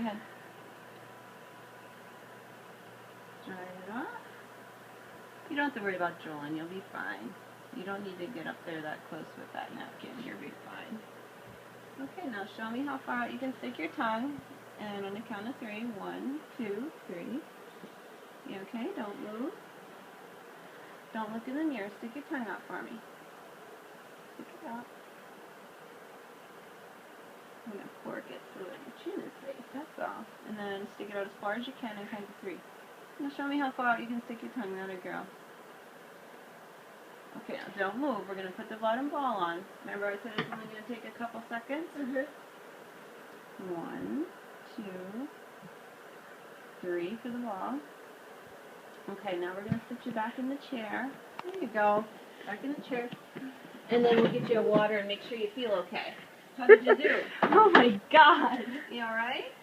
ahead. Dry it off. You don't have to worry about drooling. You'll be fine. You don't need to get up there that close with that napkin. You'll be fine. Okay, now show me how far out you can stick your tongue. And on the count of 3, 1, 2, 3. You okay? Don't move. Don't look in the mirror. Stick your tongue out for me. Stick it out. I'm going to fork it so that your chin is safe. That's all. And then stick it out as far as you can and count to 3. Now show me how far out you can stick your tongue, that other girl. Okay, now don't move. We're going to put the bottom ball on. Remember I said it's only going to take a couple seconds? 1, 2, 3 for the ball. Okay, now we're going to sit you back in the chair. There you go. Back in the chair. And then we'll get you a water and make sure you feel okay. How did you do? Oh my God. You alright?